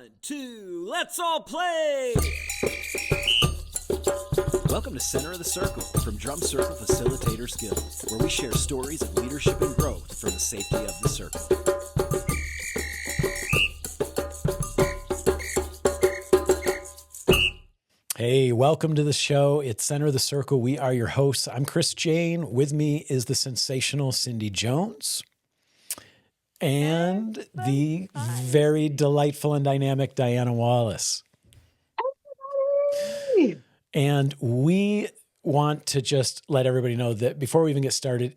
2, let's all play! Welcome to Center of the Circle from Drum Circle Facilitator Skills, where we share stories of leadership and growth from the safety of the circle. Hey, welcome to the show. It's Center of the Circle. We are your hosts. I'm Chris Jane. With me is the sensational Cindy Jones and the very delightful and dynamic Diana Wallace. And we want to just let everybody know that before we even get started,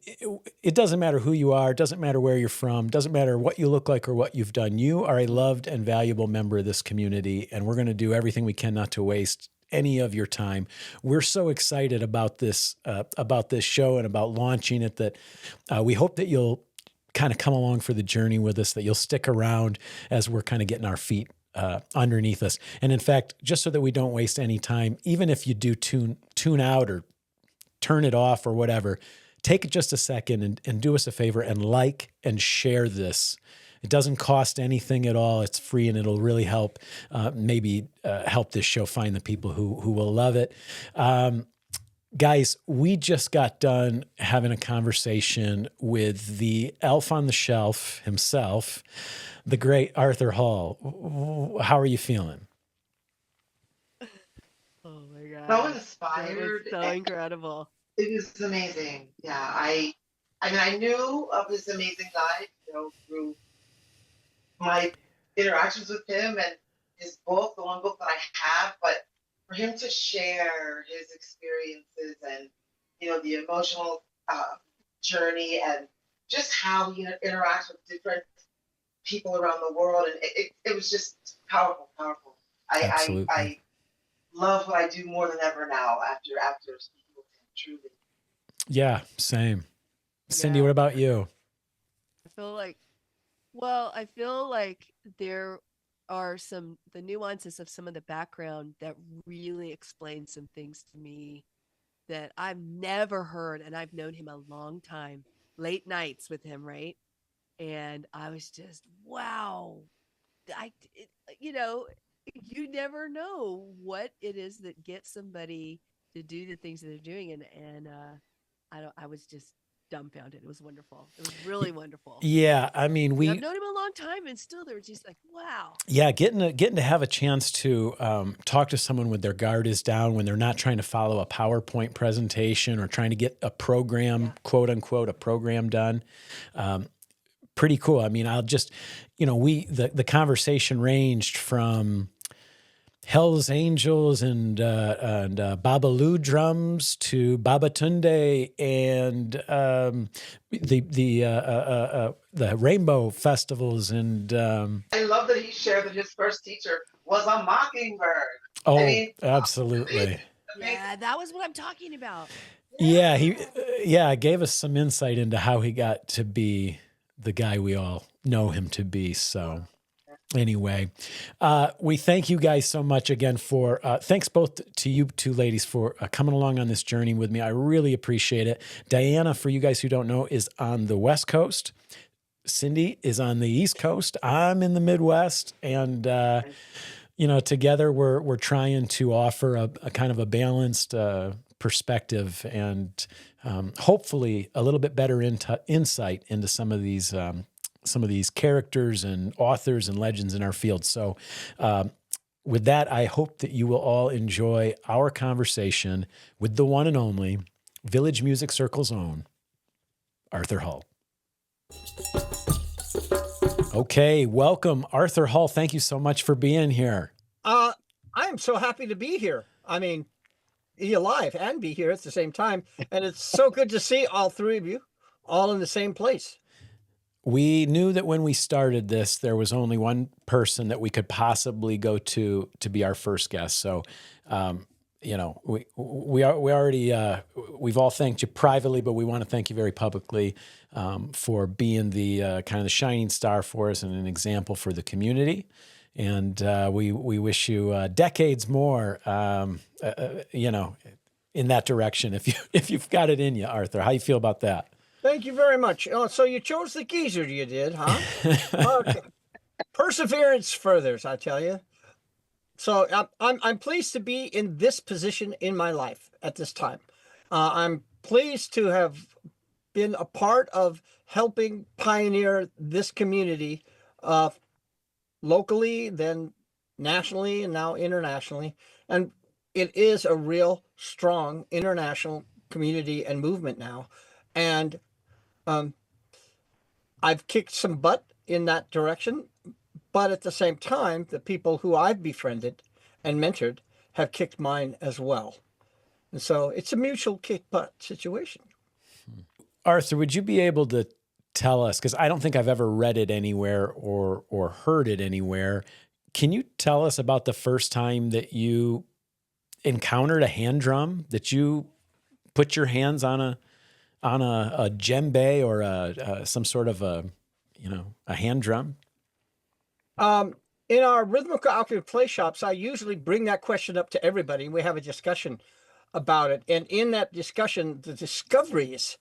it doesn't matter who you are, doesn't matter where you're from, doesn't matter what you look like or what you've done. You are a loved and valuable member of this community, and we're going to do everything we can not to waste any of your time. We're so excited about this show and about launching it that we hope that you'll kind of come along for the journey with us, that you'll stick around as we're kind of getting our feet underneath us. And in fact, just so that we don't waste any time, even if you do tune out or turn it off or whatever, take just a second and do us a favor and like and share this. It doesn't cost anything at all. It's free, and it'll really help help this show find the people who will love it. Guys, we just got done having a conversation with the elf on the shelf himself, the great Arthur Hall. How are you feeling? Oh my God. So inspired. That was so incredible. It was amazing. Yeah, I mean, I knew of this amazing guy, through my interactions with him and his book, the one book that I have, but for him to share his experiences and, the emotional journey and just how he interacts with different people around the world. And it was just powerful. I love what I do more than ever now after speaking with him, truly. Yeah, same. Cindy, What about you? I feel like there are the nuances of some of the background that really explain some things to me that I've never heard, and I've known him a long time, late nights with him, right? And I was just, wow. You never know what it is that gets somebody to do the things that they're doing. And I was just dumbfounded. It was wonderful. It was really wonderful. Yeah, I mean, I've known him a long time, and still they were just like, wow. Yeah, getting to have a chance to talk to someone when their guard is down, when they're not trying to follow a PowerPoint presentation or trying to get a program, quote unquote, a program done. Pretty cool. I mean, I'll just, the conversation ranged from Hell's Angels and Babalu drums to Babatunde and the Rainbow festivals. And I love that he shared that his first teacher was a mockingbird. Oh, absolutely. Yeah, that was what I'm talking about. Yeah, he gave us some insight into how he got to be the guy we all know him to be. So anyway, we thank you guys so much again for, thanks both to you two ladies for coming along on this journey with me. I really appreciate it. Diana, for you guys who don't know, is on the West Coast. Cindy is on the East Coast. I'm in the Midwest. And, together we're trying to offer a kind of a balanced perspective and hopefully a little bit better insight into some of these characters and authors and legends in our field. So with that, I hope that you will all enjoy our conversation with the one and only Village Music Circle's own Arthur Hall. Okay, welcome, Arthur Hall. Thank you so much for being here. I am so happy to be here. I mean, be alive and be here at the same time. And it's so good to see all three of you all in the same place. We knew that when we started this, there was only one person that we could possibly go to be our first guest. So, we've all thanked you privately, but we want to thank you very publicly for being the kind of the shining star for us and an example for the community. And we wish you decades more, in that direction. If you've got it in you, Arthur, how you feel about that? Thank you very much. Oh, so you chose the geezer, you did, huh? Okay. Perseverance furthers, I tell you. So I'm pleased to be in this position in my life at this time. I'm pleased to have been a part of helping pioneer this community, locally, then nationally, and now internationally. And it is a real strong international community and movement now. And um, I've kicked some butt in that direction. But at the same time, the people who I've befriended and mentored have kicked mine as well. And so it's a mutual kick butt situation. Arthur, would you be able to tell us, because I don't think I've ever read it anywhere or heard it anywhere. Can you tell us about the first time that you encountered a hand drum, that you put your hands on a djembe or some sort of a hand drum? In our rhythmical alchemy play shops, I usually bring that question up to everybody, and we have a discussion about it. And in that discussion, the discoveries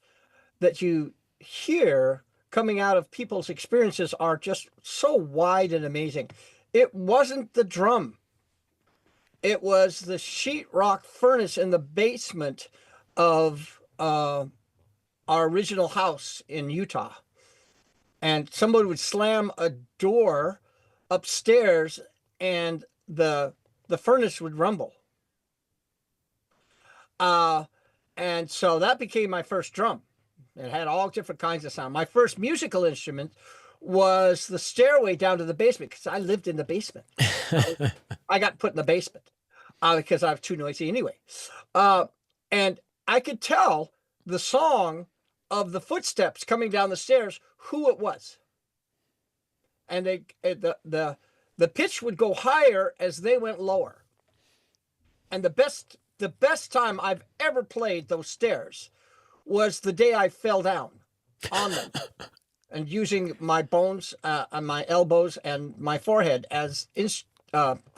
that you hear coming out of people's experiences are just so wide and amazing. It wasn't the drum. It was the sheetrock furnace in the basement of our original house in Utah. And somebody would slam a door upstairs and the furnace would rumble. And so that became my first drum. It had all different kinds of sound. My first musical instrument was the stairway down to the basement, because I lived in the basement. I got put in the basement because I was too noisy anyway. And I could tell the song of the footsteps coming down the stairs who it was. And the pitch would go higher as they went lower. And the best time I've ever played those stairs was the day I fell down on them and using my bones and my elbows and my forehead as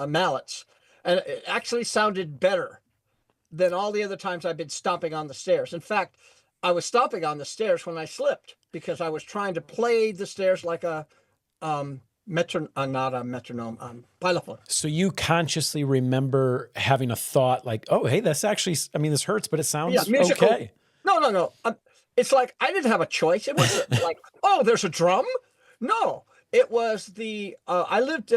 mallets. And it actually sounded better than all the other times I've been stomping on the stairs. In fact, I was stomping on the stairs when I slipped because I was trying to play the stairs like a not a metronome, xylophone. So you consciously remember having a thought like, oh, hey, that's actually, this hurts, but it sounds musical. okay. No. It's like I didn't have a choice. It wasn't like, oh, there's a drum. No, it was I lived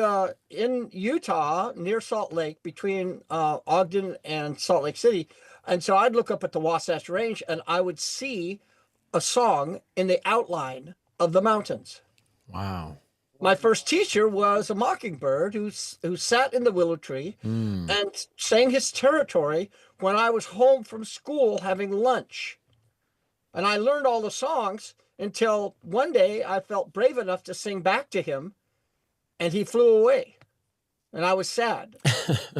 in Utah near Salt Lake, between Ogden and Salt Lake City. And so I'd look up at the Wasatch Range and I would see a song in the outline of the mountains. Wow. My first teacher was a mockingbird who sat in the willow tree and sang his territory when I was home from school having lunch. And I learned all the songs until one day I felt brave enough to sing back to him, and he flew away. And I was sad.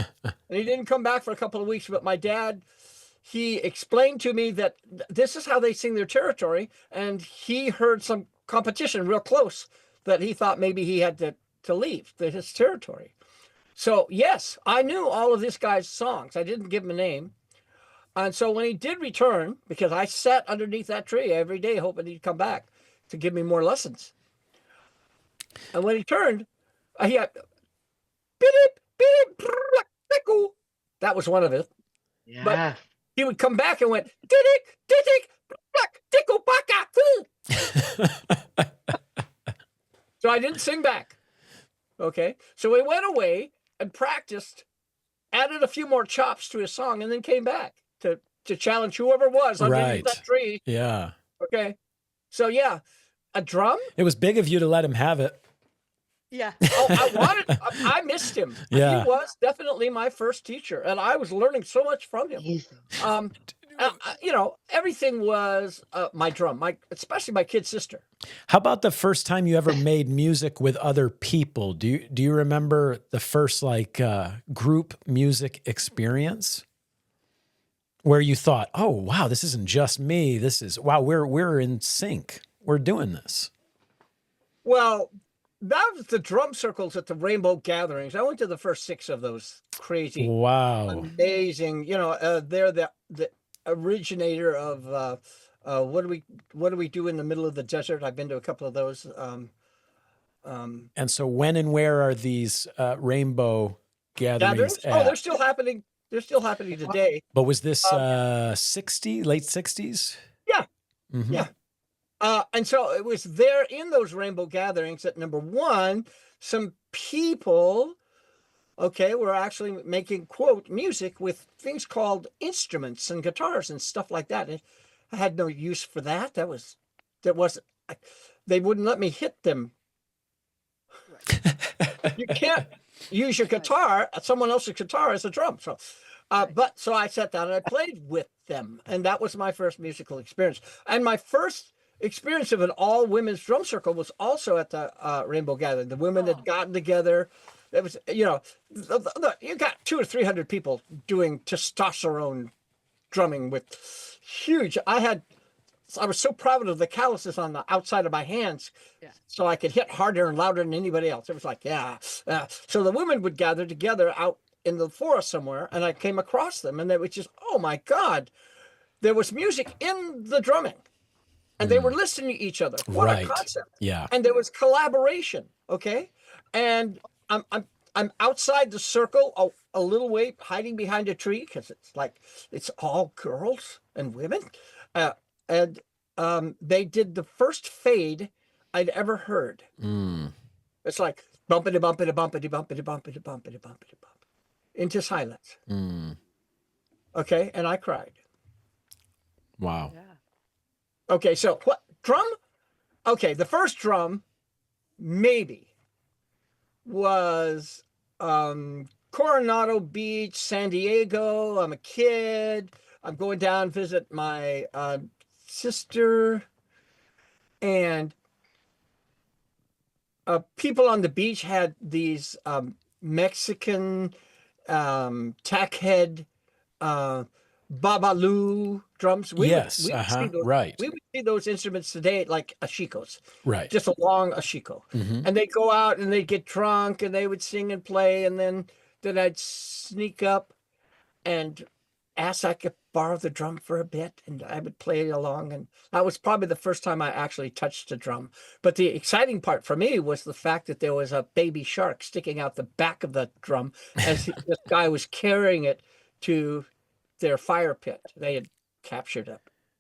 And he didn't come back for a couple of weeks, but my dad, he explained to me that this is how they sing their territory, and he heard some competition real close that he thought maybe he had to leave his territory. So yes, I knew all of this guy's songs. I didn't give him a name. And so when he did return, because I sat underneath that tree every day hoping he'd come back to give me more lessons. And when he turned, he had that was one of it. Yeah. But he would come back and went tickle baka. So I didn't sing back. Okay. So he went away and practiced, added a few more chops to his song, and then came back to challenge whoever was underneath that tree. Yeah. Okay. So yeah, a drum. It was big of you to let him have it. Yeah. Oh, I missed him. Yeah. He was definitely my first teacher, and I was learning so much from him. Everything was my drum, especially my kid sister. How about the first time you ever made music with other people? Do you remember the first group music experience where you thought, oh wow, this isn't just me. This is wow, we're in sync. We're doing this. Well, that was the drum circles at the Rainbow gatherings. I went to the first 6 of those crazy, amazing. They're the originator of what do we do in the middle of the desert. I've been to a couple of those. And so when and where are these rainbow gatherings Oh, at? they're still happening. They're still happening today. But was this late 60s? Yeah, Mm-hmm. yeah. And so it was there in those rainbow gatherings that, number one, some people, okay, were actually making, quote, music with things called instruments and guitars and stuff like that. And I had no use for that. They wouldn't let me hit them. You can't use your guitar, someone else's guitar, as a drum. So, but so I sat down and I played with them, and that was my first musical experience. And my first experience of an all women's drum circle was also at the Rainbow Gathering. The women had gotten together. It was, you know, you got 200 or 300 people doing testosterone drumming with huge. I was so proud of the calluses on the outside of my hands, so I could hit harder and louder than anybody else. It was like, So the women would gather together out in the forest somewhere, and I came across them, and they were just, oh my God, there was music in the drumming, and they were listening to each other. What a concept! Yeah, and there was collaboration. Okay, and I'm outside the circle a little way, hiding behind a tree, because it's all girls and women. And they did the first fade I'd ever heard. It's like bumpity bumpity bumpity bumpity bumpity bumpity bumpity bump into silence. Okay, and I cried. Wow. Yeah. Okay, so what drum? Okay, the first drum maybe was Coronado Beach, San Diego. I'm a kid. I'm going down to visit my sister, and people on the beach had these Mexican tack head babalu drums. Yes, right. We would see those instruments today like ashikos, Right. just a long ashiko. And they'd go out and they'd get drunk and they would sing and play, and then I'd sneak up and ask I could borrow the drum for a bit, and I would play along. And that was probably the first time I actually touched a drum. But the exciting part for me was the fact that there was a baby shark sticking out the back of the drum as this guy was carrying it to their fire pit. They had captured it.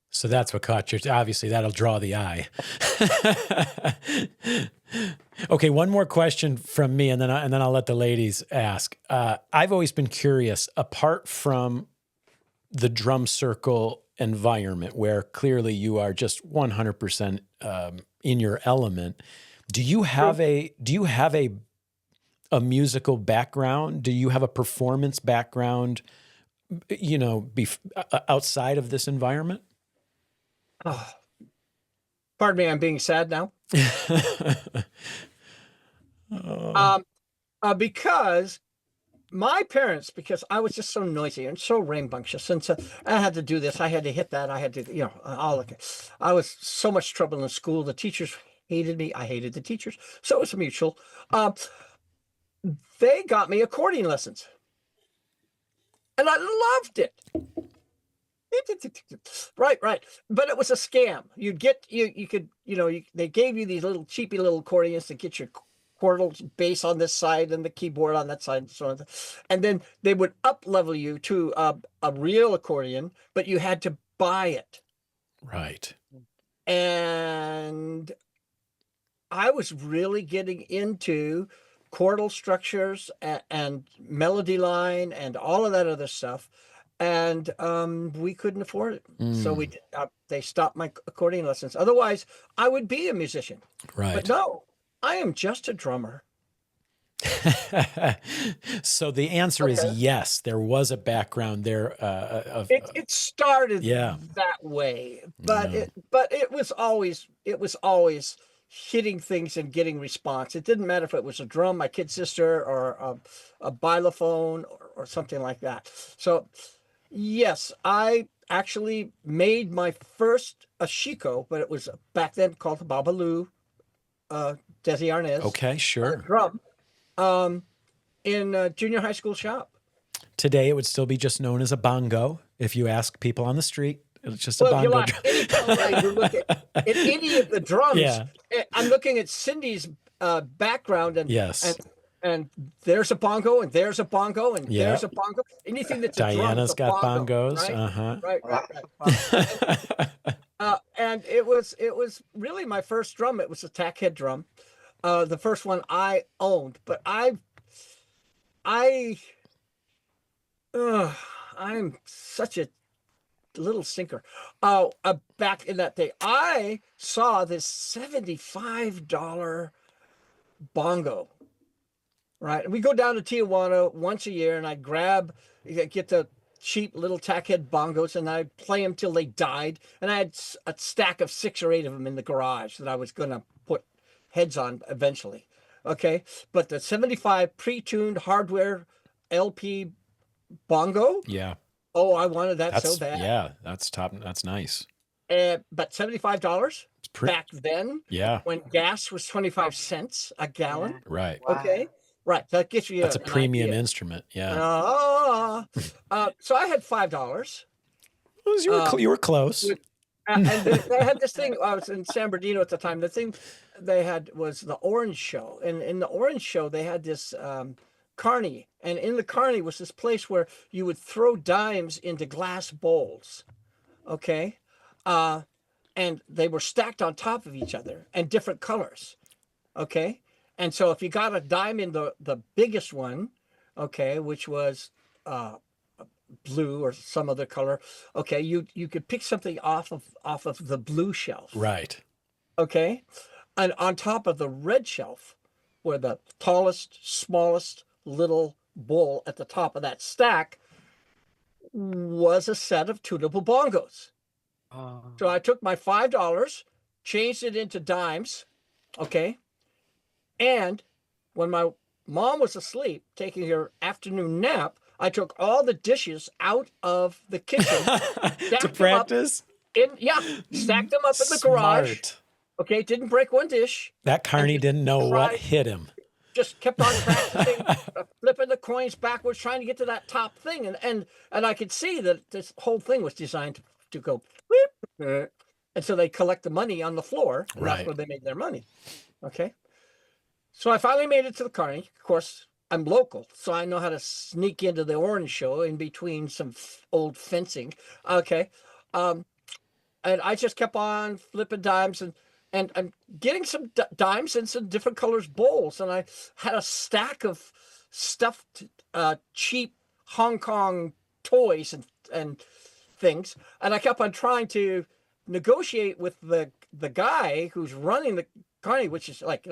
So that's what caught your, obviously that'll draw the eye. Okay, one more question from me, and then I'll let the ladies ask. I've always been curious, apart from the drum circle environment where clearly you are just 100% in your element, do you have a musical background? Do you have a performance background, you know, outside of this environment? Oh, pardon me, I'm being sad now. Because my parents, because I was just so noisy and so rambunctious, and so I had to do this, I had to hit that, I had to, you know, I was so much trouble in school. The teachers hated me, I hated the teachers, so it was mutual. They got me accordion lessons, and I loved it. Right. But it was a scam. You could, you know, they gave you these little cheapy little accordions to get your chordal bass on this side and the keyboard on that side and so on. And then they would up level you to a real accordion, but you had to buy it. Right. And I was really getting into chordal structures and melody line and all of that other stuff. And we couldn't afford it. So they stopped my accordion lessons. Otherwise, I would be a musician. Right. But no, I am just a drummer. So the answer is yes. There was a background there. It started that way, but it was always hitting things and getting response. It didn't matter if it was a drum, my kid sister, or a xylophone or something like that. So. Yes, I actually made my first ashiko, but it was back then called the Babalu, Desi Arnaz. Okay, sure. Drum, in a junior high school shop. Today, it would still be just known as a bongo. If you ask people on the street, it's just a bongo. Anytime you look at any of the drums, I'm looking at Cindy's background, and Yes. and there's a bongo, and there's a bongo, and Yeah. there's a bongo. Anything that's a drum is Diana's a got bongo, bongos. right? Uh-huh. Right. And it was really my first drum. It was a tack head drum, the first one I owned. But I'm such a little stinker. Back in that day, I saw this $75 bongo. Right, and we go down to Tijuana once a year, and I get the cheap little tack head bongos, and I play them till they died. And I had a stack of 6 or 8 of them in the garage that I was going to put heads on eventually. Okay, but the 75 pre-tuned hardware LP bongo. Yeah. Oh, I wanted that That's so bad. yeah, that's top. That's nice. But $75 It's pretty. back then, Yeah. when gas was 25 cents a gallon. Right. Okay, right. That gets you. That's a an premium idea. instrument. Yeah. So I had $5. You were close. And they had this thing. I was in San Bernardino at the time. The thing they had was the Orange Show, and in the Orange Show they had this carny, and in the carny was this place where you would throw dimes into glass bowls. Okay, and they were stacked on top of each other and different colors. Okay, and so if you got a dime in the biggest one, okay, which was blue or some other color, okay, you could pick something off of the blue shelf. Right. Okay, and on top of the red shelf, where the tallest, smallest little bowl at the top of that stack was a set of tunable bongos. So I took my $5, changed it into dimes, okay, and when my mom was asleep taking her afternoon nap, I took all the dishes out of the kitchen To practice. Stacked them up in the garage. Smart. Okay, didn't break one dish. That carny didn't know what hit him. Just kept on practicing, flipping the coins backwards, trying to get to that top thing, and I could see that this whole thing was designed to go, and so they collect the money on the floor, and Right. that's where they made their money. Okay, so I finally made it to the carny. Of course, I'm local, so I know how to sneak into the Orange Show in between some old fencing. Okay, and I just kept on flipping dimes, and I'm getting some dimes in some different colors bowls, and I had a stack of stuffed cheap Hong Kong toys and things, and I kept on trying to negotiate with the guy who's running the carny, which is like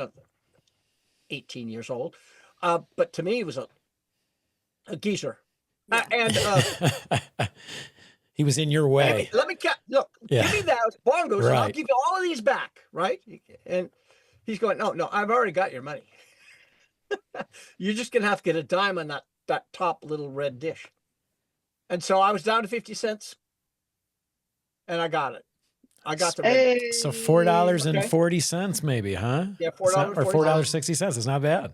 18 years old, but to me he was a geezer, and He was in your way. let me look. Yeah. Give me those bongos, and I'll Right. give you all of these back, right? And he's going, no, I've already got your money. You're just gonna have to get a dime on that top little red dish. And so I was down to 50 cents, and I got it. I got the red. Hey. So $4.40 maybe, huh? Yeah, Is that- or $4.40. $4.60. It's not bad.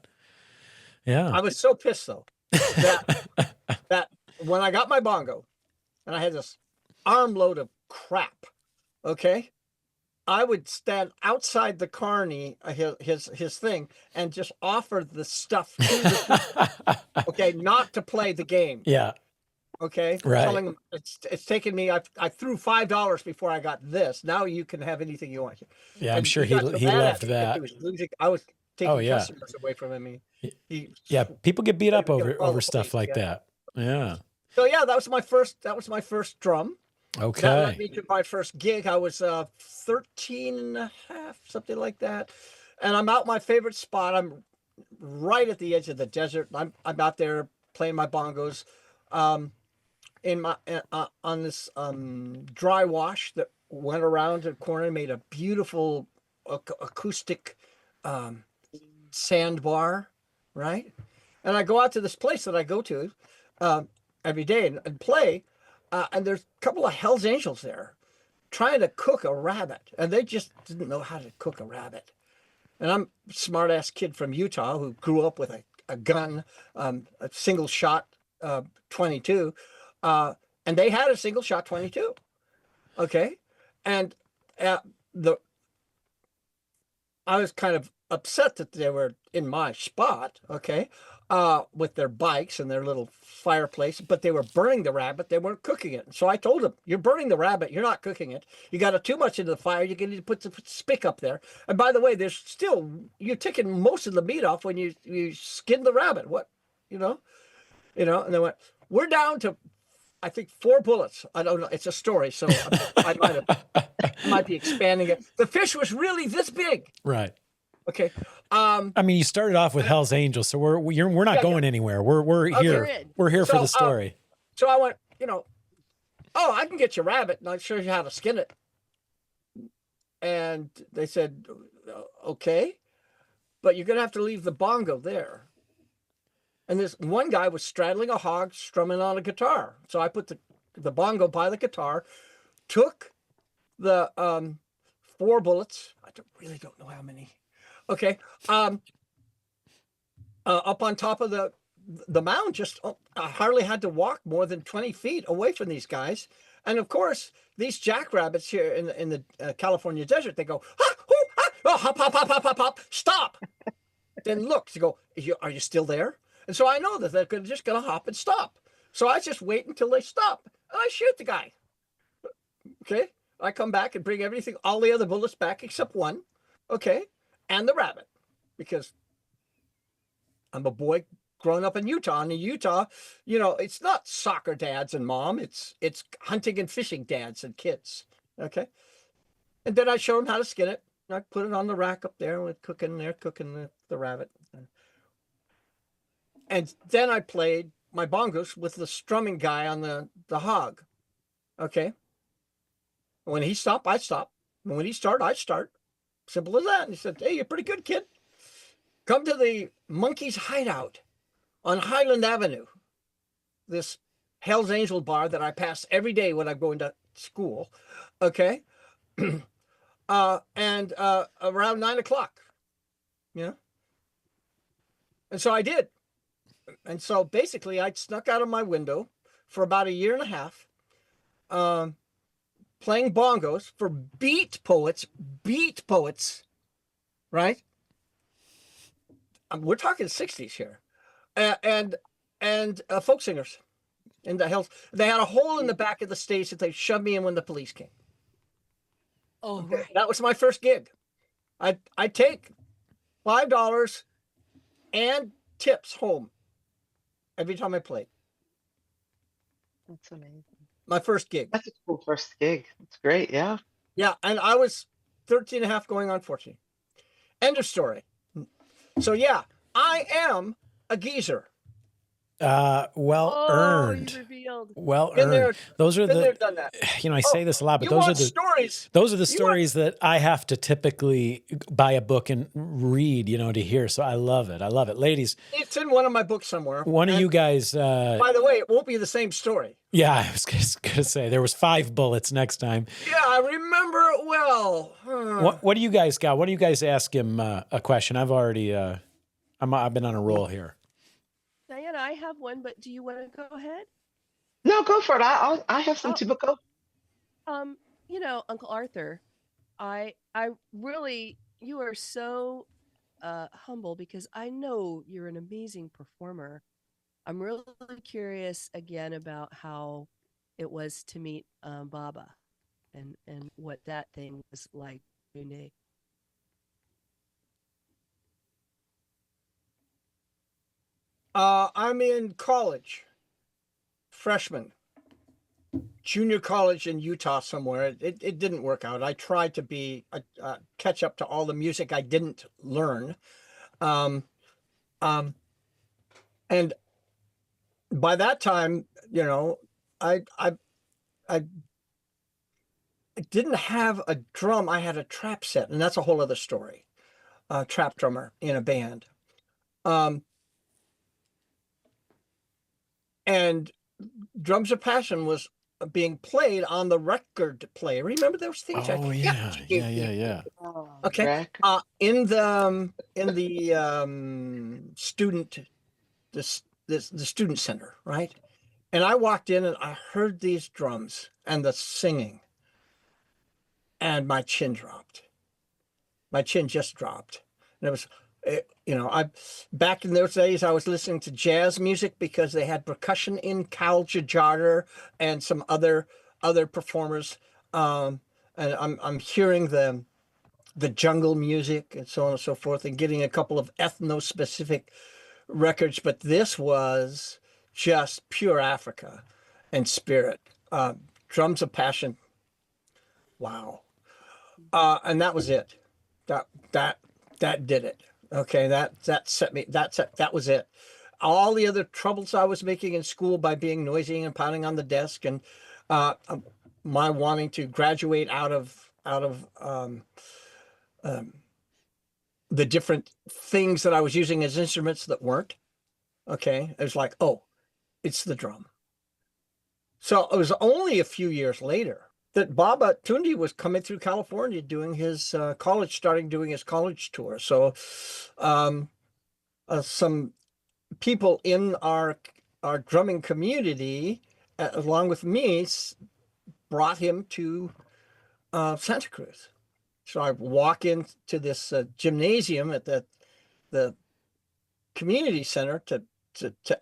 Yeah. I was so pissed though that when I got my bongo, and I had this armload of crap, okay, I would stand outside the carny, his thing, and just offer the stuff to the okay, not to play the game. Yeah. Okay, Right. telling them it's taken me. I threw $5 before I got this. Now you can have anything you want. Yeah. I'm And sure he he got so he mad loved at me that that. he was losing. I was taking Oh, yeah. customers away from him. Yeah. People get beat up They would over call the stuff police, like yeah. that. Yeah. So yeah, that was my first drum. That led Okay. me to my first gig. I was 13 and a half, something like that. And I'm out my favorite spot. I'm right at the edge of the desert. I'm out there playing my bongos in my on this dry wash that went around the corner and made a beautiful acoustic sandbar, right? And I go out to this place that I go to every day and play. And there's a couple of Hell's Angels there trying to cook a rabbit, and they just didn't know how to cook a rabbit. And I'm a smart ass kid from Utah who grew up with a gun, a single shot 22, and they had a single shot 22. Okay, and I was kind of upset that they were in my spot, okay, with their bikes and their little fireplace, but they were burning the rabbit. They weren't cooking it. So I told them, you're burning the rabbit. You're not cooking it. You got too much into the fire. You need to put the spick up there. And by the way, there's still, you're taking most of the meat off when you skin the rabbit. What, you know, and they went, we're down to, I think, 4 bullets. I don't know. It's a story. So I might be expanding it. The fish was really this big. Right. Okay. I mean, you started off with Hell's Angels, so we're not going anywhere. We're here. Okay. We're here for the story. So I went, oh, I can get you rabbit and I'll show you how to skin it. And they said, okay, but you're gonna have to leave the bongo there. And this one guy was straddling a hog, strumming on a guitar. So I put the bongo by the guitar, took the 4 bullets. I really don't know how many. Okay. Up on top of the mound, I hardly had to walk more than 20 feet away from these guys. And of course, these jackrabbits here in the California desert, they go, ah, hoo, ah, oh, hop, hop, hop, hop, hop, hop, stop. Then look, to go, are you still there? And so I know that they're just going to hop and stop. So I just wait until they stop. And I shoot the guy. Okay. I come back and bring everything, all the other bullets back except one. Okay. And the rabbit, because I'm a boy growing up in Utah. And in Utah, it's not soccer dads and mom. It's hunting and fishing dads and kids. Okay. And then I showed them how to skin it. I put it on the rack up there with cooking the rabbit. And then I played my bongos with the strumming guy on the hog. Okay. When he stopped, I stop. And when he started, I start. Simple as that. And he said, hey, you're pretty good, kid. Come to the Monkey's Hideout on Highland Avenue. This Hell's Angel bar that I pass every day when I'm going to school. Okay. And around 9 o'clock. And so I did. And so basically I snuck out of my window for about 1.5 years. Playing bongos for beat poets, right? We're talking 60s here, and folk singers in the hills. They had a hole in the back of the stage that they shoved me in when the police came. Oh, Okay. right. That was my first gig. I take $5 and tips home every time I played. That's amazing. My first gig. That's a cool first gig. It's great. Yeah. Yeah. And I was 13 and a half going on 14. End of story. So yeah, I am a geezer. Well earned. You revealed. Well Been there, earned. Those are been there, done that. I say this a lot, but You those are want the stories. Those are the stories that I have to typically buy a book and read, to hear. So I love it. I love it. Ladies, It's in one of my books somewhere. one of you guys, By the way, it won't be the same story. yeah, I was just going to say there was 5 bullets next time. Yeah, I remember it well. What do you guys got? What do you guys ask him a question? I've already, I've been on a roll here. Diana, I have one, but do you want to go ahead? No, go for it. I have some too, but go. Uncle Arthur, I really, you are so humble because I know you're an amazing performer. I'm really curious again about how it was to meet Baba and what that thing was like. I'm in college, freshman, junior college in Utah somewhere. It didn't work out. I tried to catch up to all the music I didn't learn. And by that time, I didn't have a drum. I had a trap set, and that's a whole other story. Trap drummer in a band. And Drums of Passion was being played on the record player. Remember those things? Oh yeah. Okay. Rack. In the student, the student center, right? And I walked in and I heard these drums and the singing, and my chin dropped. my chin just dropped. And it was, I back in those days, I was listening to jazz music because they had percussion in Cal Jarder and some other performers. And I'm hearing the jungle music and so on and so forth, and getting a couple of ethno-specific records. But this was just pure Africa and spirit. Drums of Passion. Wow. And that was it. That did it. Okay, that set me. That was it. All the other troubles I was making in school by being noisy and pounding on the desk, and my wanting to graduate out of the different things that I was using as instruments that weren't. Okay, it was like, oh, it's the drum. So it was only a few years later that Babatunde was coming through California doing his starting doing his college tour. So some people in our drumming community, along with me, brought him to Santa Cruz. So I walk into this gymnasium at the community center to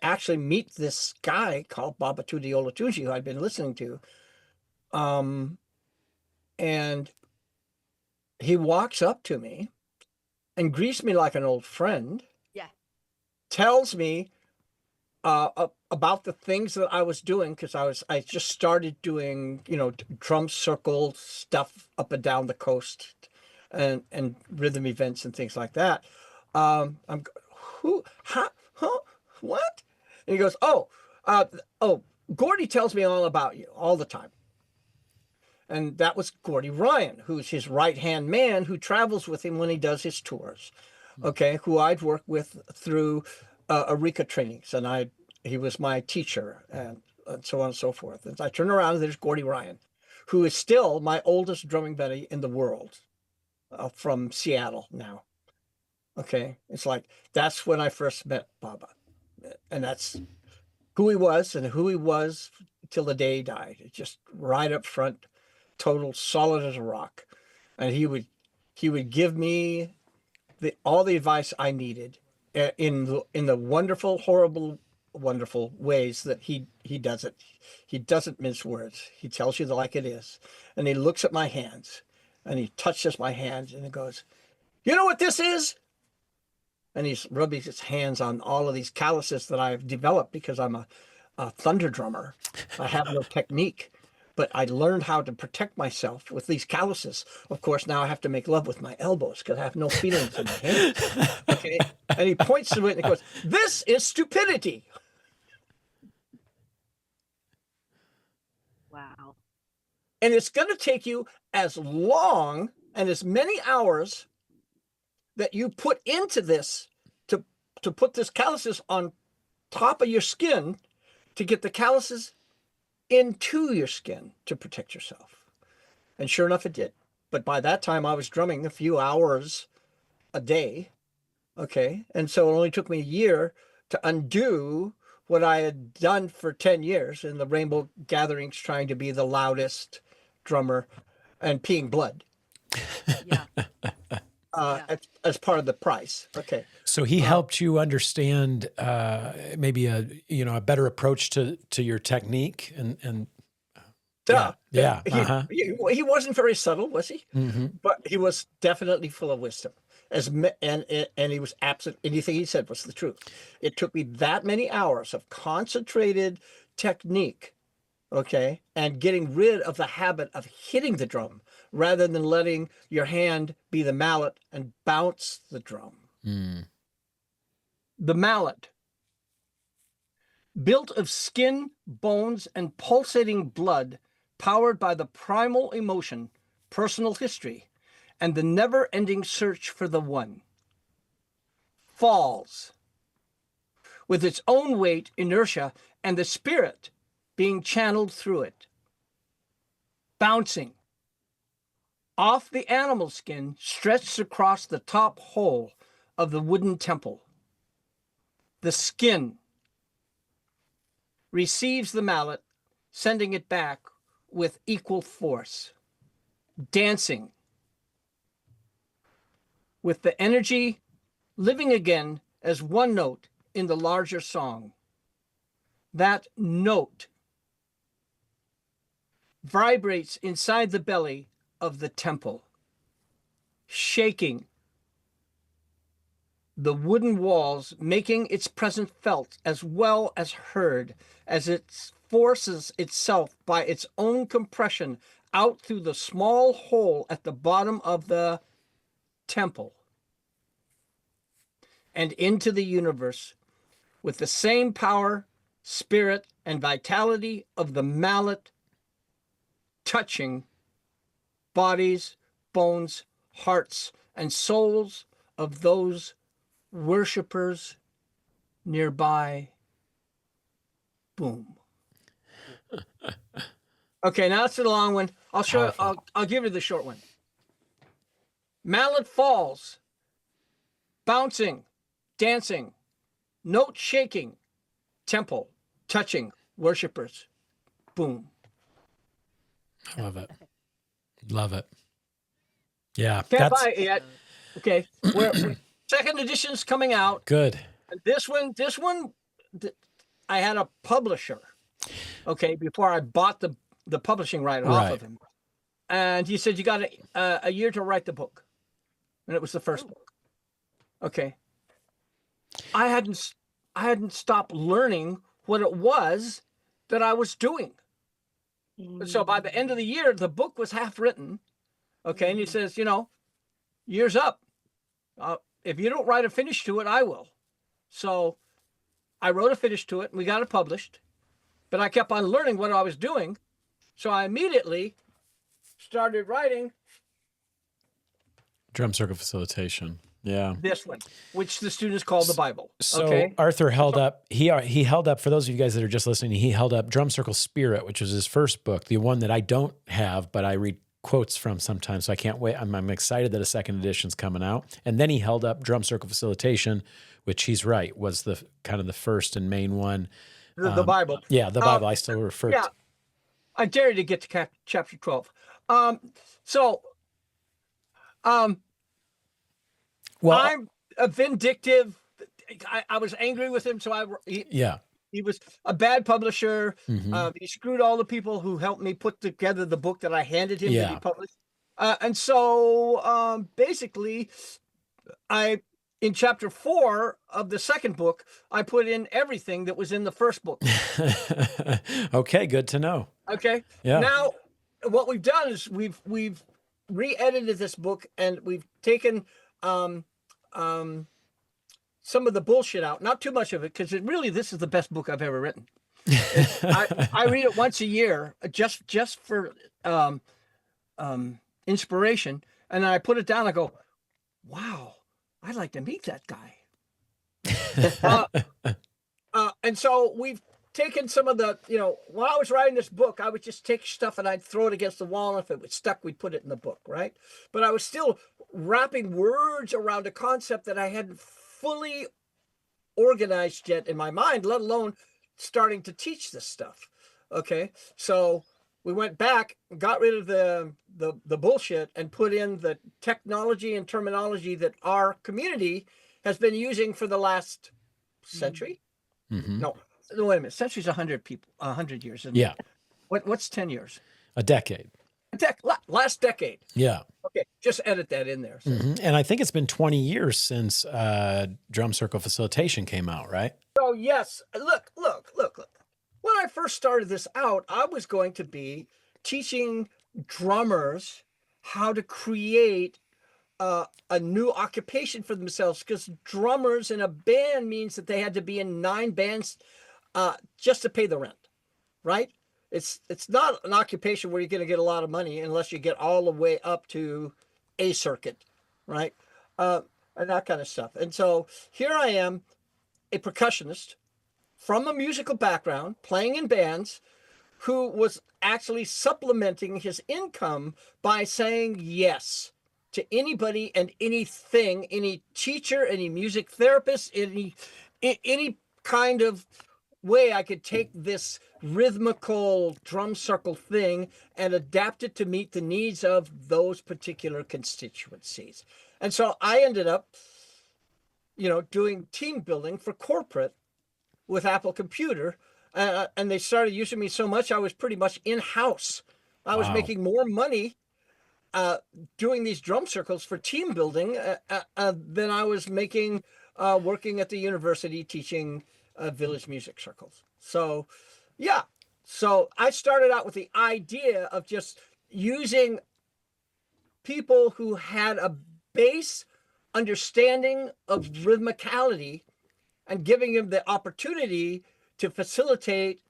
actually meet this guy called Babatunde Olatunji, who I'd been listening to. And he walks up to me and greets me like an old friend. Yeah. Tells me about the things that I was doing, because I just started doing, drum circle stuff up and down the coast and rhythm events and things like that. I'm what? And he goes, Gordy tells me all about you all the time. And that was Gordy Ryan, who's his right-hand man, who travels with him when he does his tours. Okay, who I'd worked with through Eureka trainings, and he was my teacher, and so on and so forth. And I turn around and there's Gordy Ryan, who is still my oldest drumming buddy in the world, from Seattle now. Okay, it's like, that's when I first met Baba, and that's who he was till the day he died. It's just right up front, total solid as a rock. And he would give me all the advice I needed in the wonderful, horrible, wonderful ways that he does it. He doesn't mince words. He tells you like it is. And he looks at my hands and he touches my hands and he goes, "You know what this is?" And he's rubbing his hands on all of these calluses that I've developed because I'm a thunder drummer. I have no technique, but I learned how to protect myself with these calluses. Of course, now I have to make love with my elbows because I have no feelings in my hands. Okay, and he points to it and he goes, "This is stupidity." Wow. And it's going to take you as long and as many hours that you put into this to put this calluses on top of your skin to get the calluses into your skin to protect yourself. And sure enough, it did. But by that time, I was drumming a few hours a day. Okay. And so it only took me a year to undo what I had done for 10 years in the Rainbow gatherings, trying to be the loudest drummer and peeing blood. Yeah. As part of the price. Okay. So he helped you understand maybe a better approach to your technique and yeah. He wasn't very subtle, was he? Mm-hmm. But he was definitely full of wisdom. And he was absent. Anything he said was the truth. It took me that many hours of concentrated technique, okay, and getting rid of the habit of hitting the drum rather than letting your hand be the mallet and bounce the drum. Mm. The mallet, built of skin, bones, and pulsating blood, powered by the primal emotion, personal history, and the never-ending search for the one, falls with its own weight, inertia, and the spirit being channeled through it, bouncing off the animal skin stretched across the top hole of the wooden temple. The skin receives the mallet, sending it back with equal force, dancing with the energy living again as one note in the larger song. That note vibrates inside the belly of the temple, shaking the wooden walls, making its presence felt as well as heard as it forces itself by its own compression out through the small hole at the bottom of the temple and into the universe with the same power, spirit, and vitality of the mallet, touching bodies, bones, hearts, and souls of those worshippers nearby. Boom. Okay, now that's the long one. I'll give you the short one. Mallet falls, bouncing, dancing, note shaking, temple touching, worshippers. Boom. I love it. Love it. Yeah. Can't buy it yet. Okay. Second edition's coming out. Good. This one, I had a publisher. Okay, before I bought the publishing right off of him, and he said you got a year to write the book, and it was the first book. Okay. I hadn't stopped learning what it was that I was doing. So by the end of the year, the book was half written. Okay. And he says, year's up. If you don't write a finish to it, I will. So I wrote a finish to it and we got it published, but I kept on learning what I was doing. So I immediately started writing Drum circle facilitation. Yeah. this one, which the students call the Bible. So okay. Arthur held up, he held up, for those of you guys that are just listening, he held up Drum Circle Spirit, which was his first book, the one that I don't have, but I read quotes from sometimes. So I can't wait. I'm excited that a second edition's coming out. And then he held up Drum Circle Facilitation, which he's right, was the kind of the first and main one. The Bible. Yeah, the Bible. I still refer to. I dare you to get to chapter 12. Well, I'm a vindictive. I was angry with him, so he was a bad publisher. He screwed all the people who helped me put together the book that I handed him to be published. And so basically, in chapter 4 of the second book, I put in everything that was in the first book. Okay, good to know. Okay. Yeah. Now, what we've done is we've re-edited this book and we've taken some of the bullshit out. Not too much of it, because this is the best book I've ever written. I read it once a year just for inspiration, and then I put it down. I go, wow, I'd like to meet that guy. And so we've taken some of the, when I was writing this book, I would just take stuff and I'd throw it against the wall, and if it was stuck, we'd put it in the book, right? But I was still wrapping words around a concept that I hadn't fully organized yet in my mind, let alone starting to teach this stuff. Okay, so we went back, got rid of the bullshit, and put in the technology and terminology that our community has been using for the last century. No, wait a minute. Century's 100 people, 100 years. Isn't it? What's 10 years? A decade. Last decade. Yeah. Okay, just edit that in there. So. And I think it's been 20 years since Drum Circle Facilitation came out, right? So yes, look. When I first started this out, I was going to be teaching drummers how to create a new occupation for themselves, because drummers in a band means that they had to be in 9 bands just to pay the rent, right? It's not an occupation where you're going to get a lot of money unless you get all the way up to A circuit, right? And that kind of stuff. And so here I am, a percussionist from a musical background, playing in bands, who was actually supplementing his income by saying yes to anybody and anything, any teacher, any music therapist, any kind of way I could take this rhythmical drum circle thing and adapt it to meet the needs of those particular constituencies. And so I ended up, doing team building for corporate with Apple Computer. And they started using me so much, I was pretty much in-house. I was Wow. making more money doing these drum circles for team building than I was making working at the university teaching village music circles. So, yeah. So I started out with the idea of just using people who had a base understanding of rhythmicality and giving them the opportunity to facilitate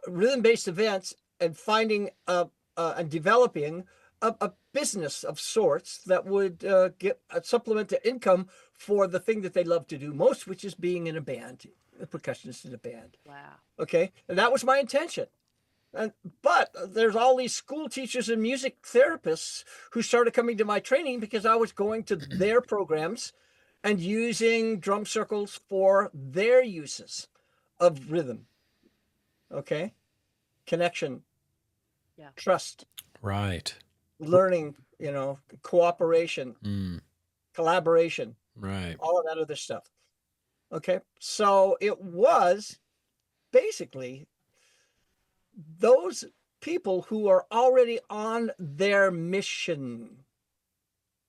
rhythm-based events and finding and developing a business of sorts that would get a supplement to income for the thing that they love to do most, which is being in a band, a percussionist in a band. Wow. Okay, and that was my intention. But there's all these school teachers and music therapists who started coming to my training because I was going to their programs and using drum circles for their uses of rhythm. Okay, connection, Yeah. trust, Right. learning, cooperation, collaboration, Right. all of that other stuff. Okay, so it was basically those people who are already on their mission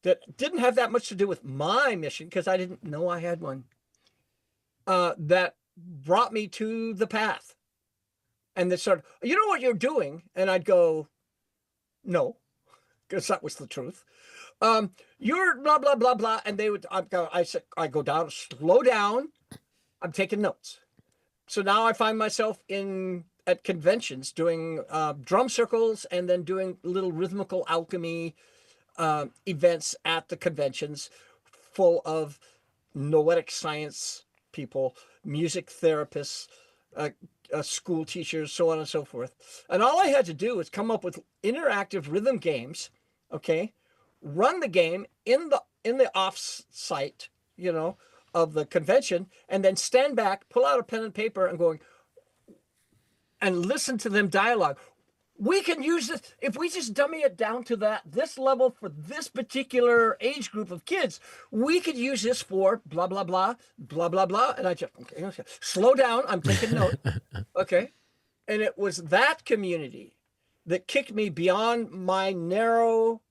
that didn't have that much to do with my mission because I didn't know I had one, that brought me to the path. And they started, you know what you're doing? And I'd go, no, because that was the truth. You're blah, blah, blah, blah. And they would, I go down, slow down. I'm taking notes. So now I find myself at conventions doing drum circles and then doing little rhythmical alchemy events at the conventions full of noetic science people, music therapists, school teachers, so on and so forth. And all I had to do was come up with interactive rhythm games, okay, run the game in the off site, of the convention, and then stand back, pull out a pen and paper and going and listen to them dialogue. We can use this if we just dummy it down to this level for this particular age group of kids. We could use this for blah blah blah blah blah blah. And I just okay, slow down. I'm taking note. Okay, and it was that community that kicked me beyond my narrow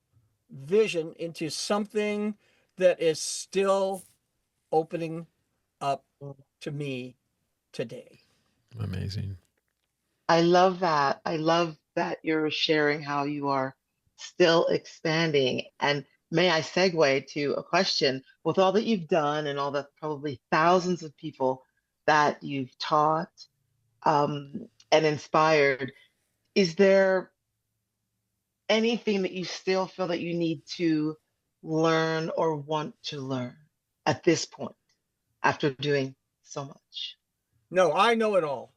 vision into something that is still opening up to me today. Amazing. I love that. I love that you're sharing how you are still expanding. And may I segue to a question with all that you've done and all the probably thousands of people that you've taught and inspired, is there anything that you still feel that you need to learn or want to learn at this point after doing so much? No, I know it all.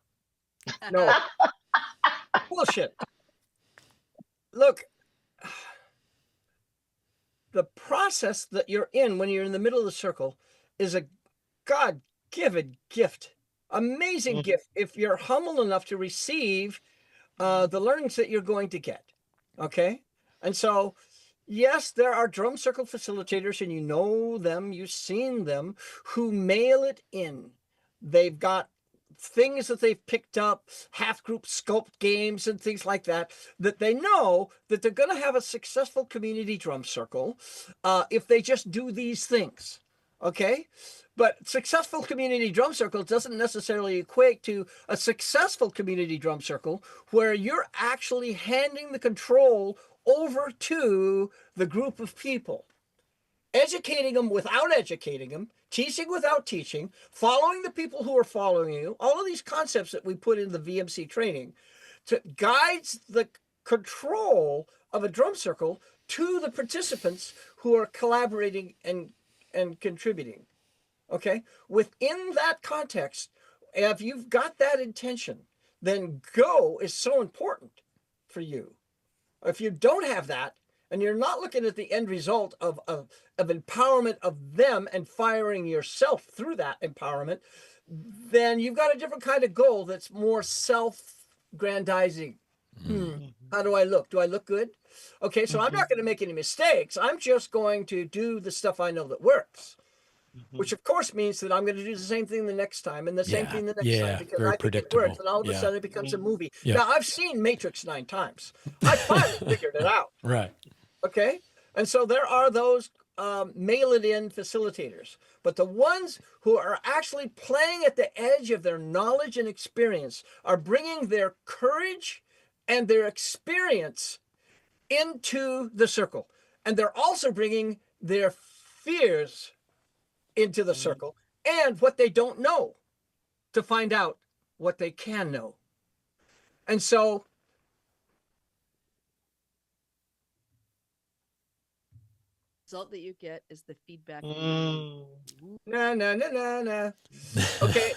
No. Bullshit. Look, the process that you're in when you're in the middle of the circle is a God-given gift. Amazing gift if you're humble enough to receive the learnings that you're going to get. Okay? And so, yes, there are drum circle facilitators, and you know them, you've seen them, who mail it in. They've got things that they've picked up, half group sculpt games and things like that, that they know that they're going to have a successful community drum circle if they just do these things. Okay? But successful community drum circle doesn't necessarily equate to a successful community drum circle where you're actually handing the control over to the group of people, educating them without educating them, teaching without teaching, following the people who are following you, all of these concepts that we put in the VMC training to guides the control of a drum circle to the participants who are collaborating and contributing. Okay? Within that context, if you've got that intention, then go is so important for you. If you don't have that, and you're not looking at the end result of empowerment of them and firing yourself through that empowerment, then you've got a different kind of goal that's more self-grandizing. How do I look? Do I look good? Okay, so I'm not going to make any mistakes. I'm just going to do the stuff I know that works, which of course means that I'm going to do the same thing the next time and the same thing the next time because very I think it works. predictable. And all of a sudden it becomes a movie. Yeah. Now, I've seen Matrix 9 times. I finally figured it out. Right. Okay. And so there are those mail it in facilitators, but the ones who are actually playing at the edge of their knowledge and experience are bringing their courage and their experience into the circle. And they're also bringing their fears into the circle and what they don't know to find out what they can know. And so result that you get is the feedback. no. Okay,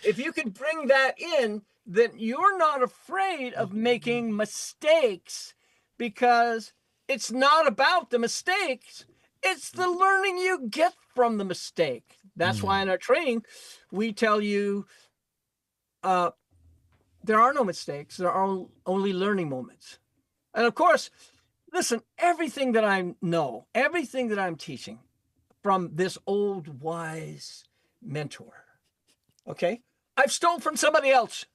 if you can bring that in, then you're not afraid of making mistakes because it's not about the mistakes. It's the learning you get from the mistake. That's why in our training, we tell you there are no mistakes. There are only learning moments. And of course, listen, everything that I know, everything that I'm teaching from this old wise mentor, okay, I've stolen from somebody else.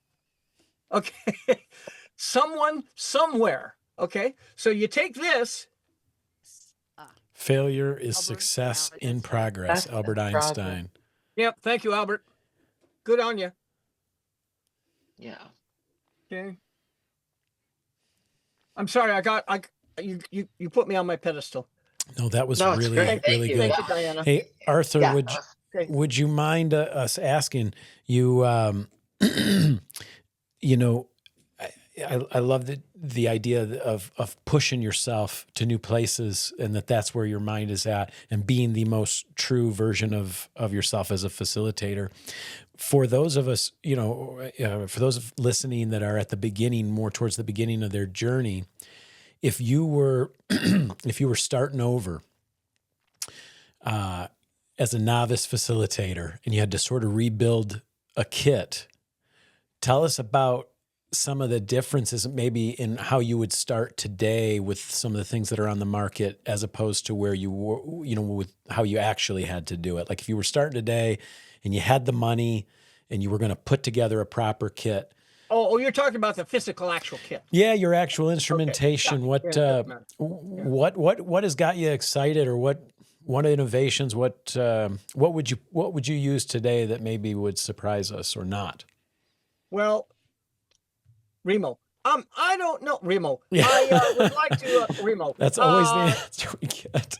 Okay, someone, somewhere. Okay, so you take this. Failure is Albert success in Einstein. progress. That's Albert progress. Einstein. Yep, thank you, Albert. Good on you. Yeah. Okay. I'm sorry, you put me on my pedestal. No, that was No, it's really, great. Thank really you. good. Thank you, Diana. Hey, Arthur, Yeah. would you mind us asking you? You know, I love the idea of pushing yourself to new places, and that's where your mind is at, and being the most true version of yourself as a facilitator. For those of us, for those listening that are at the beginning, more towards the beginning of their journey, if you were starting over as a novice facilitator and you had to sort of rebuild a kit, tell us about some of the differences maybe in how you would start today with some of the things that are on the market as opposed to where you were, with how you actually had to do it. Like if you were starting today and you had the money and you were going to put together a proper kit. Oh, you're talking about the physical actual kit. Yeah, your actual instrumentation. Okay. Yeah, What has got you excited, or what innovations? What would you use today that maybe would surprise us or not? Well, Remo. I don't know, Remo. Yeah. I would like to, Remo. That's always the answer we get.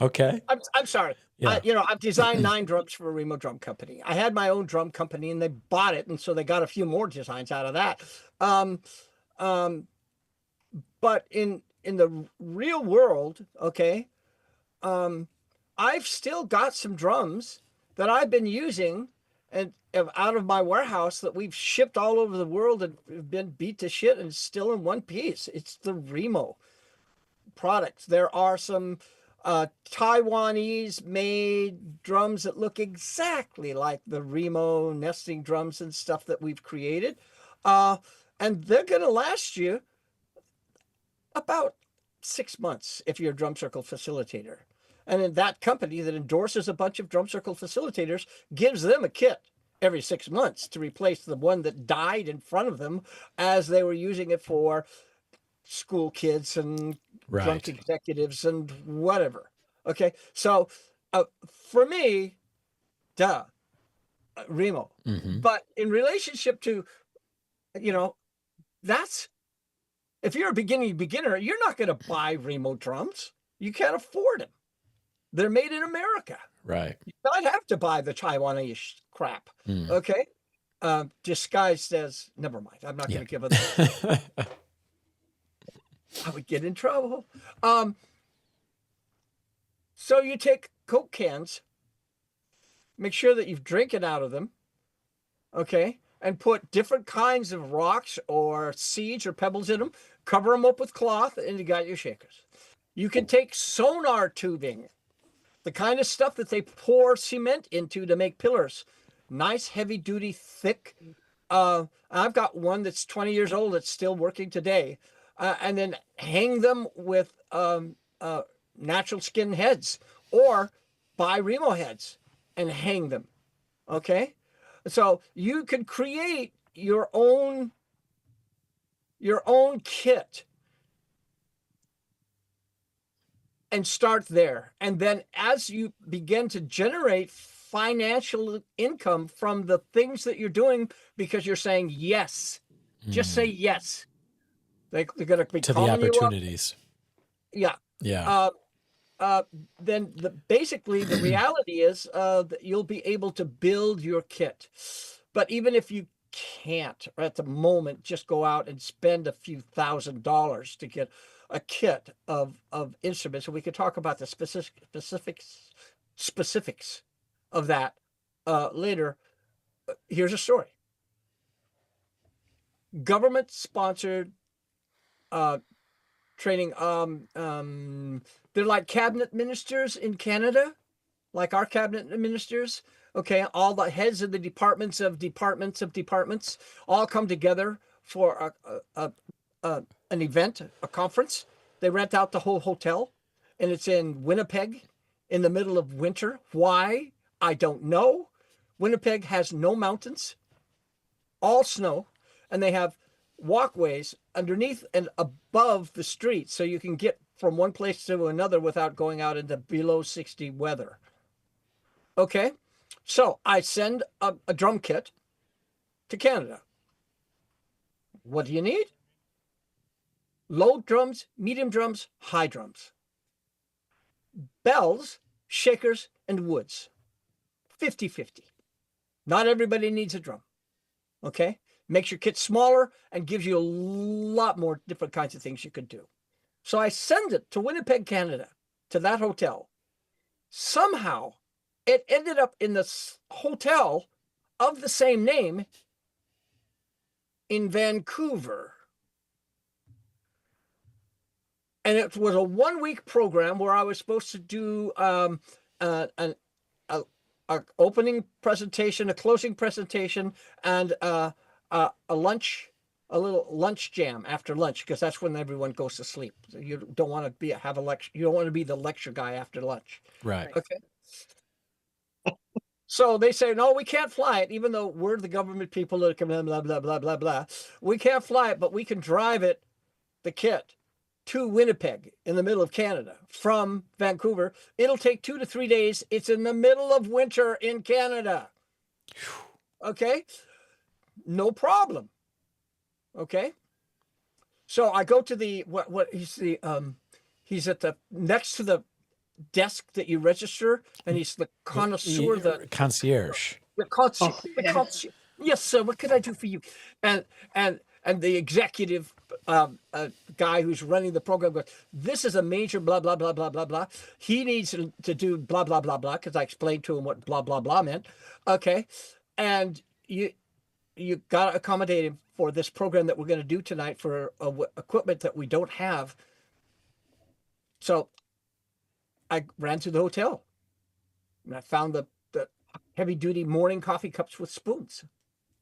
Okay. I'm sorry. Yeah. I've designed 9 drums for a Remo drum company. I had my own drum company, and they bought it, and so they got a few more designs out of that. But in the real world, okay, I've still got some drums that I've been using and out of my warehouse that we've shipped all over the world and have been beat to shit and still in one piece. It's the Remo products. There are some Taiwanese made drums that look exactly like the Remo nesting drums and stuff that we've created. And they're going to last you about 6 months if you're a drum circle facilitator. And then that company that endorses a bunch of drum circle facilitators gives them a kit every 6 months to replace the one that died in front of them as they were using it for school kids and drunk executives and whatever. Okay, so for me, Remo. Mm-hmm. But in relationship to, that's, if you're a beginner, you're not going to buy Remo drums. You can't afford them. They're made in America. Right. I'd have to buy the Taiwanese crap. Okay. Disguised as, never mind. I'm not going to give it. I would get in trouble. So you take Coke cans, make sure that you've drinking out of them. Okay. And put different kinds of rocks or seeds or pebbles in them, cover them up with cloth, and you got your shakers. You can take sonar tubing, the kind of stuff that they pour cement into to make pillars. Nice, heavy duty, thick. I've got one that's 20 years old that's still working today. and then hang them with natural skin heads, or buy Remo heads and hang them. Okay, so you could create your own kit and start there. And then as you begin to generate financial income from the things that you're doing, because you're saying yes, just say yes. They're going to be To the calling you up. opportunities. Yeah. Yeah. Then basically the reality is that you'll be able to build your kit. But even if you can't at the moment just go out and spend a few $1,000s to get a kit of instruments, and we could talk about the specifics of that later. Here's a story. Government sponsored training. They're like cabinet ministers in Canada, like our cabinet ministers. Okay, all the heads of the departments all come together for an event, a conference. They rent out the whole hotel, and it's in Winnipeg in the middle of winter. Why? I don't know. Winnipeg has no mountains, all snow, and they have walkways underneath and above the street, so you can get from one place to another without going out into below 60 weather. Okay, so I send a drum kit to Canada. What do you need? Low drums, medium drums, high drums. Bells, shakers, and woods. 50-50. Not everybody needs a drum. Okay? Makes your kit smaller and gives you a lot more different kinds of things you could do. So I send it to Winnipeg, Canada, to that hotel. Somehow, it ended up in this hotel of the same name in Vancouver. And it was a 1-week program where I was supposed to do an opening presentation, a closing presentation, and a little lunch jam after lunch, because that's when everyone goes to sleep. So you don't want to have a lecture. You don't want to be the lecture guy after lunch. Right. Okay. So they say, no, we can't fly it, even though we're the government people that come in, blah, blah, blah, blah, blah. We can't fly it, but we can drive it, the kit, to Winnipeg in the middle of Canada from Vancouver. It'll take 2 to 3 days. It's in the middle of winter in Canada. Okay. No problem. Okay. So I go to the, he's at the, next to the desk that you register, and he's the connoisseur, the concierge. The concierge. Yes, sir. What can I do for you? And the executive guy who's running the program goes, this is a major blah, blah, blah, blah, blah, blah. He needs to do blah, blah, blah, blah, because I explained to him what blah, blah, blah meant. Okay. And you got to accommodate him for this program that we're going to do tonight for equipment that we don't have. So I ran to the hotel, and I found the heavy-duty morning coffee cups with spoons.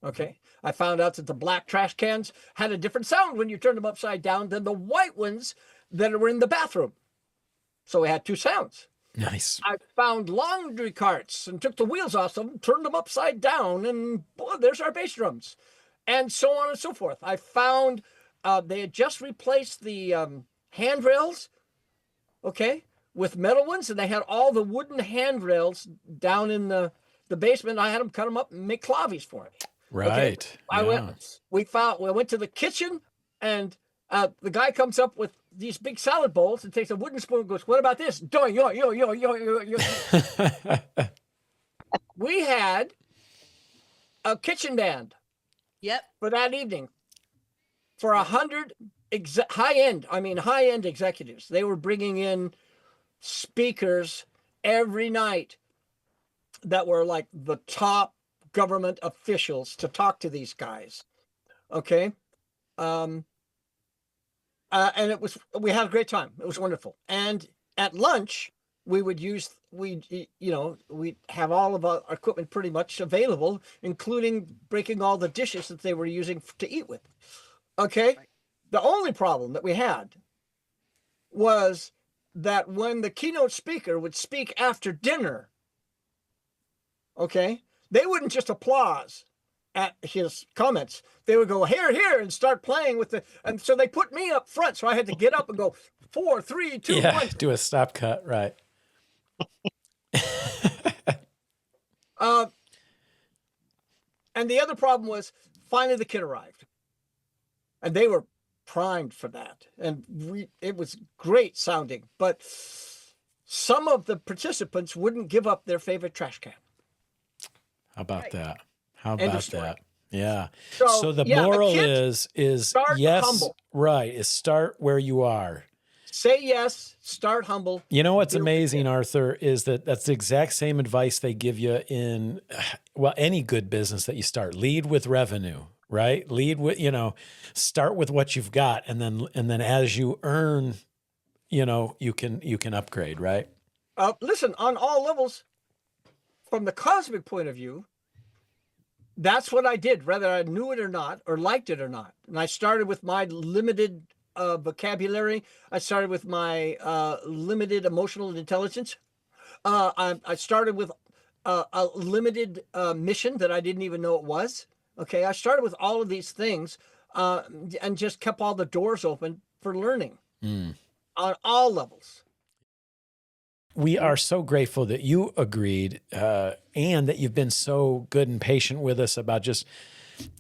Okay. I found out that the black trash cans had a different sound when you turned them upside down than the white ones that were in the bathroom. So we had 2 sounds. Nice. I found laundry carts and took the wheels off them, turned them upside down, and boy, there's our bass drums. And so on and so forth. I found they had just replaced the handrails, okay, with metal ones, and they had all the wooden handrails down in the basement. I had them cut them up and make clavies for it. Right. Okay. We went to the kitchen, and the guy comes up with these big salad bowls and takes a wooden spoon and goes, what about this? We had a kitchen band. Yep. For that evening, for 100 high-end executives. They were bringing in speakers every night that were like the top government officials to talk to these guys. Okay. And we had a great time. It was wonderful. And at lunch, we'd have all of our equipment pretty much available, including breaking all the dishes that they were using to eat with. Okay. The only problem that we had was that when the keynote speaker would speak after dinner, okay, they wouldn't just applause at his comments. They would go, here, here, and start playing with and so they put me up front. So I had to get up and go 4, 3, 2, 1. Do a stop cut. Right. And the other problem was finally the kid arrived, and they were primed for that. And it was great sounding, but some of the participants wouldn't give up their favorite trash can. How about that? How End of about story. that? Yeah. So, So the yeah, moral kids, is start yes, humble. right, is start where you are. Say yes, start humble. You know what's Deal with amazing, it. Arthur, is that's the exact same advice they give you in, well, any good business that you start. Lead with revenue, right? Lead with, start with what you've got, and then as you earn, you can upgrade, right? Listen, on all levels, from the cosmic point of view, that's what I did, whether I knew it or not, or liked it or not. And I started with my limited vocabulary. I started with my limited emotional intelligence. I started with a limited mission that I didn't even know it was. Okay, I started with all of these things and just kept all the doors open for learning on all levels. We are so grateful that you agreed and that you've been so good and patient with us about just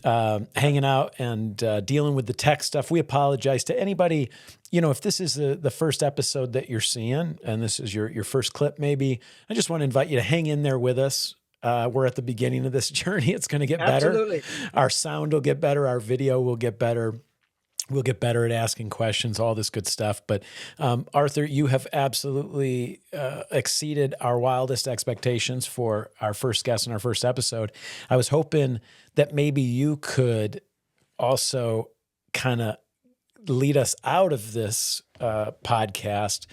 hanging out and dealing with the tech stuff. We apologize to anybody, if this is the first episode that you're seeing and this is your first clip, maybe I just want to invite you to hang in there with us. We're at the beginning of this journey. It's going to get Absolutely. better. Our sound will get better. Our video will get better. We'll get better at asking questions, all this good stuff. But Arthur, you have absolutely exceeded our wildest expectations for our first guest in our first episode. I was hoping that maybe you could also kind of lead us out of this podcast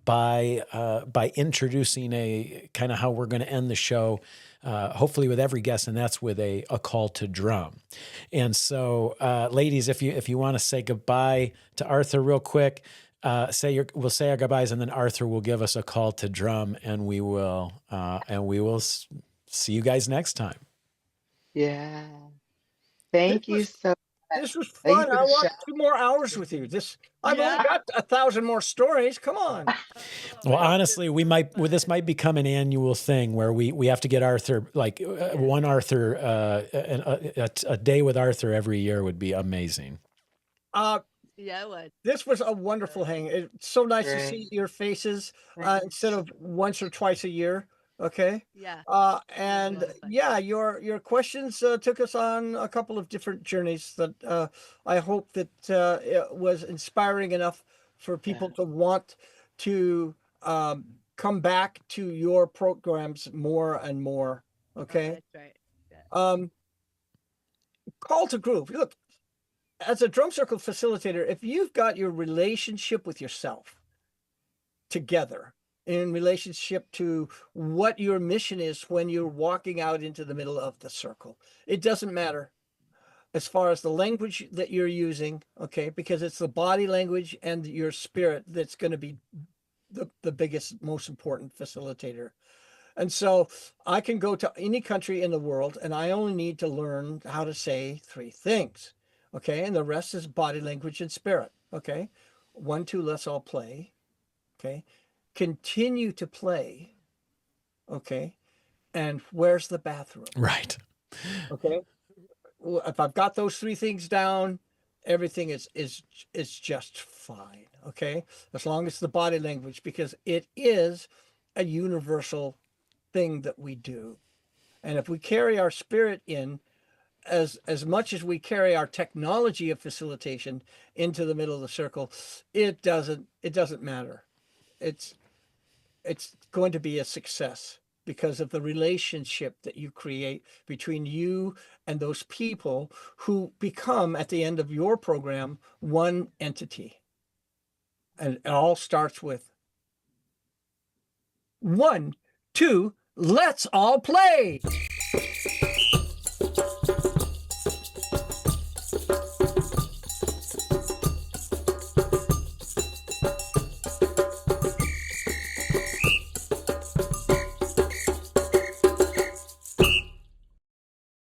by introducing a kind of how we're going to end the show, hopefully with every guest, and that's with a call to drum. And so, ladies, if you want to say goodbye to Arthur real quick, we'll say our goodbyes, and then Arthur will give us a call to drum, and we will see you guys next time. Yeah. Thank you so much. This was Thank you fun. for I the want shout. 2 more hours with you. I've Yeah. only got 1,000 more stories. Come on. Well, honestly, this might become an annual thing where we have to get Arthur, like one Arthur, a day with Arthur every year would be amazing. Yeah, it would. This was a wonderful hang. It's so nice to Great. see your faces Thanks. instead of once or twice a year. Okay. Yeah. And Really fun. yeah, your questions took us on a couple of different journeys that I hope that it was inspiring enough for people to want to come back to your programs more and more. Okay. That's right. Call to groove. Look, as a drum circle facilitator, if you've got your relationship with yourself together in relationship to what your mission is when you're walking out into the middle of the circle, it doesn't matter as far as the language that you're using, okay, because it's the body language and your spirit that's going to be the biggest, most important facilitator. And so I can go to any country in the world and I only need to learn how to say 3 things. Okay. And the rest is body language and spirit. Okay. 1, 2, let's all play. Okay. Continue to play. Okay. And where's the bathroom? Right. Okay. Well, if I've got those 3 things down, everything is just fine. Okay. As long as the body language, because it is a universal thing that we do. And if we carry our spirit in as much as we carry our technology of facilitation into the middle of the circle, it doesn't matter. It's going to be a success because of the relationship that you create between you and those people who become, at the end of your program, one entity. And it all starts with 1, 2, let's all play.